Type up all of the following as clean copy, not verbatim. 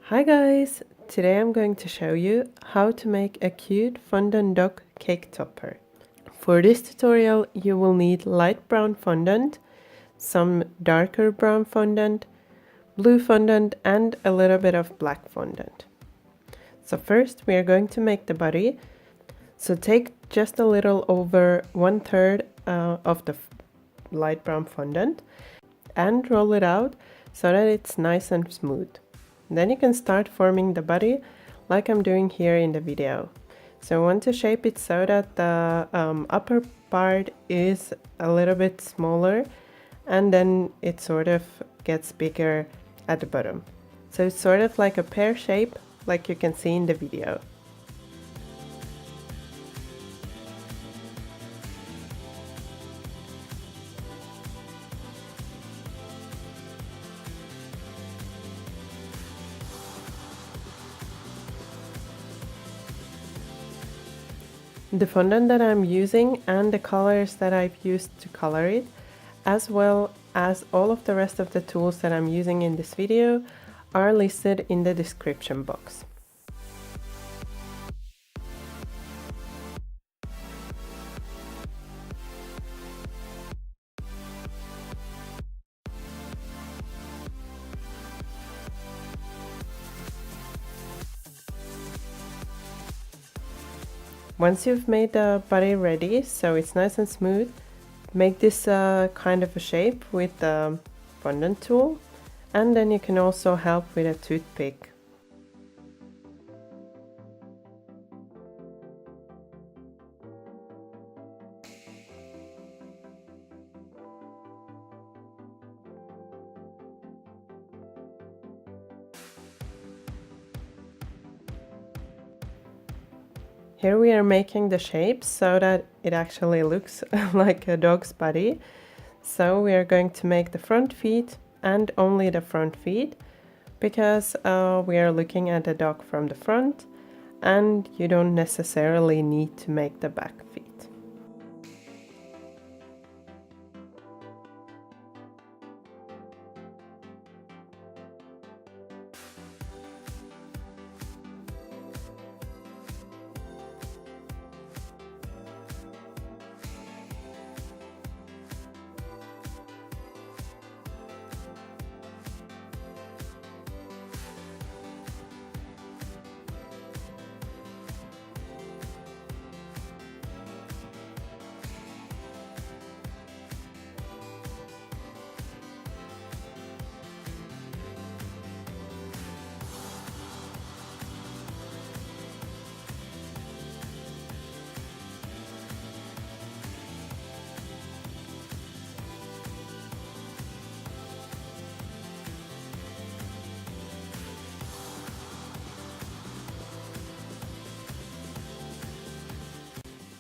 Hi guys! Today I'm going to show you how to make a cute fondant dog cake topper. For this tutorial you will need light brown fondant, some darker brown fondant, blue fondant and a little bit of black fondant. So first we are going to make the body. So take just a little over 1/3 of the light brown fondant and roll it out so that it's nice and smooth. Then you can start forming the body like I'm doing here in the video. So I want to shape it so that the upper part is a little bit smaller and then it sort of gets bigger at the bottom. So it's sort of like a pear shape like you can see in the video. The fondant that I'm using and the colors that I've used to color it, as well as all of the rest of the tools that I'm using in this video, are listed in the description box. Once you've made the body ready, so it's nice and smooth, make this kind of a shape with the fondant tool, and then you can also help with a toothpick. Here we are making the shape so that it actually looks like a dog's body. So we are going to make the front feet and only the front feet because we are looking at the dog from the front and you don't necessarily need to make the back feet.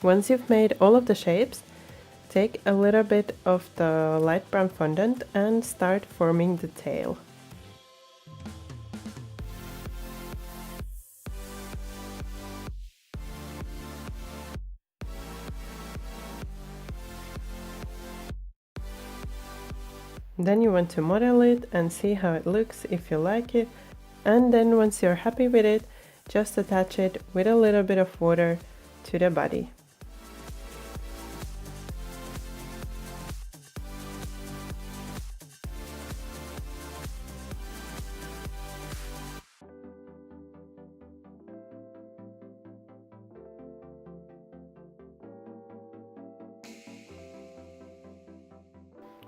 Once you've made all of the shapes, take a little bit of the light brown fondant and start forming the tail. Then you want to model it and see how it looks if you like it, and then once you're happy with it, just attach it with a little bit of water to the body.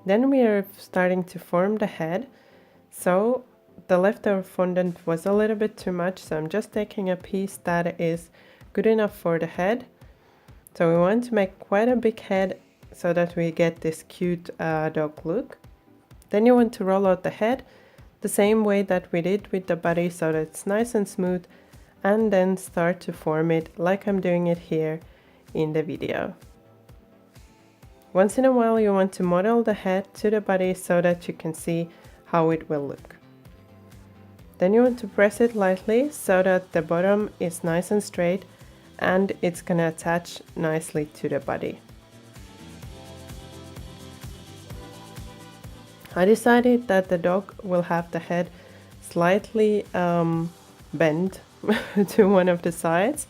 Then we are starting to form the head. So the leftover fondant was a little bit too much, so I'm just taking a piece that is good enough for the head. So we want to make quite a big head so that we get this cute dog look. Then you want to roll out the head the same way that we did with the body so that it's nice and smooth, and then start to form it like I'm doing it here in the video. Once in a while you want to model the head to the body so that you can see how it will look. Then you want to press it lightly so that the bottom is nice and straight and it's gonna attach nicely to the body. I decided that the dog will have the head slightly bent to one of the sides,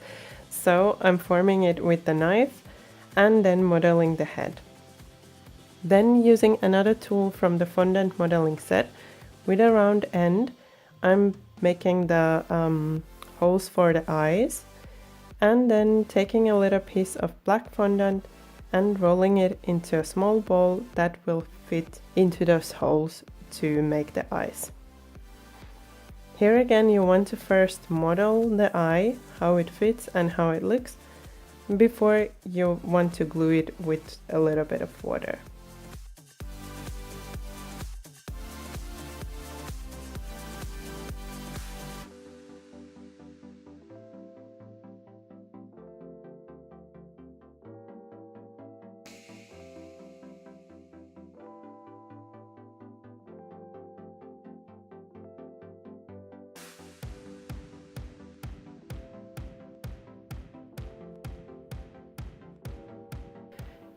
so I'm forming it with the knife and then modeling the head. Then, using another tool from the Fondant modeling set with a round end, I'm making the holes for the eyes, and then taking a little piece of black fondant and rolling it into a small ball that will fit into those holes to make the eyes. Here again, you want to first model the eye, how it fits and how it looks, before you want to glue it with a little bit of water.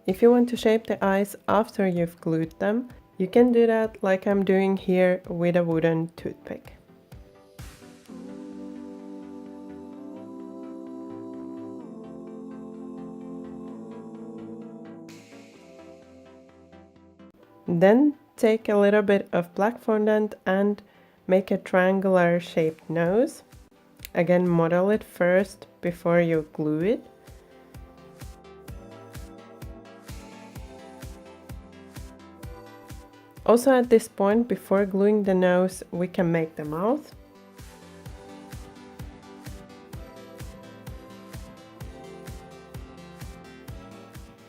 If you want to shape the eyes after you've glued them, you can do that like I'm doing here with a wooden toothpick. Then take a little bit of black fondant and make a triangular shaped nose. Again, model it first before you glue it. Also, at this point, before gluing the nose, we can make the mouth.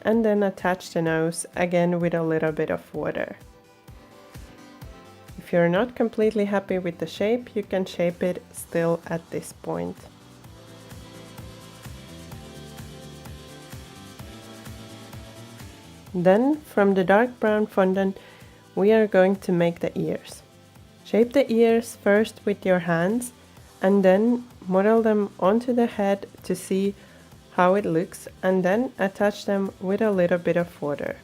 And then attach the nose again with a little bit of water. If you're not completely happy with the shape, you can shape it still at this point. Then, from the dark brown fondant, we are going to make the ears. Shape the ears first with your hands and then model them onto the head to see how it looks, and then attach them with a little bit of water.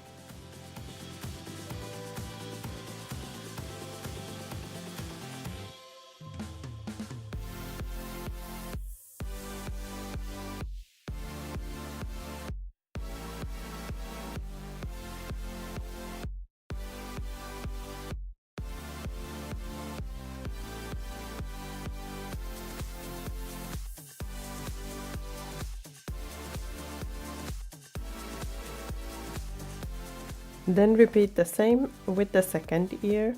Then repeat the same with the second ear.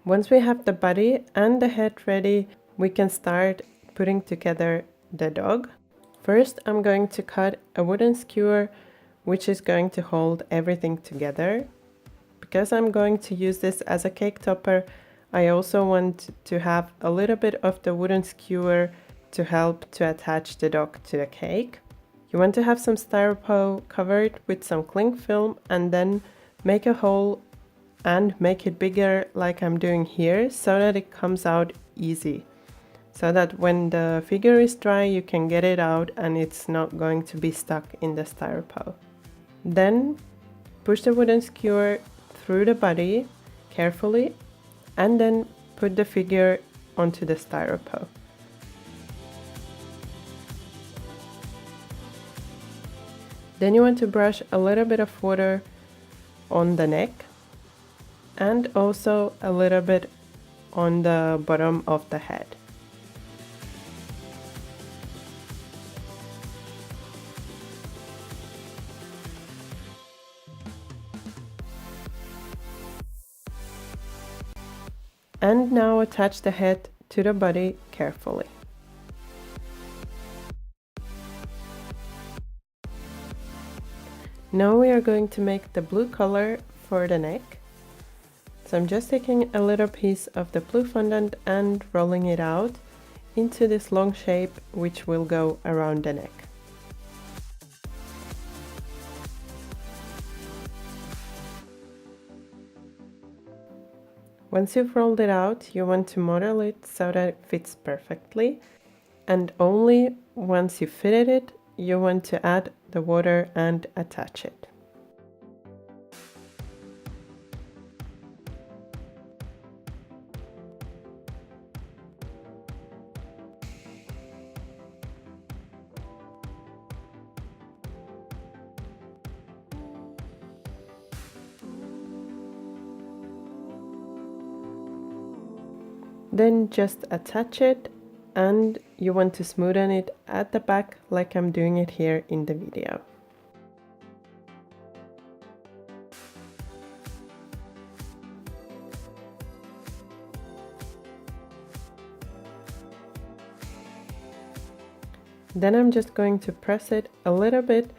Once we have the body and the head ready, we can start putting together the dog. First, I'm going to cut a wooden skewer, which is going to hold everything together. Because I'm going to use this as a cake topper, I also want to have a little bit of the wooden skewer to help to attach the dog to the cake. You want to have some styrofoam covered with some cling film and then make a hole and make it bigger like I'm doing here, so that it comes out easy. So that when the figure is dry, you can get it out and it's not going to be stuck in the styrofoam. Then push the wooden skewer through the body carefully and then put the figure onto the styrofoam. Then you want to brush a little bit of water on the neck and also a little bit on the bottom of the head. And now attach the head to the body carefully. Now we are going to make the blue color for the neck. So I'm just taking a little piece of the blue fondant and rolling it out into this long shape which will go around the neck. Once you've rolled it out, you want to model it so that it fits perfectly, and only once you fitted it, you want to add the water and attach it. Then just attach it, and you want to smoothen it at the back like I'm doing it here in the video. Then I'm just going to press it a little bit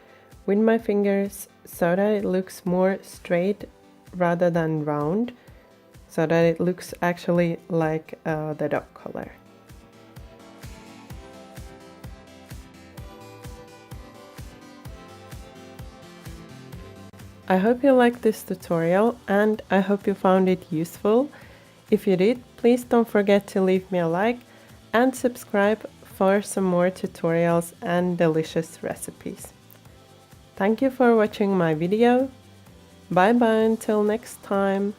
with my fingers so that it looks more straight rather than round, so that it looks actually like the dog collar. I hope you liked this tutorial and I hope you found it useful. If you did, please don't forget to leave me a like and subscribe for some more tutorials and delicious recipes. Thank you for watching my video. Bye bye until next time.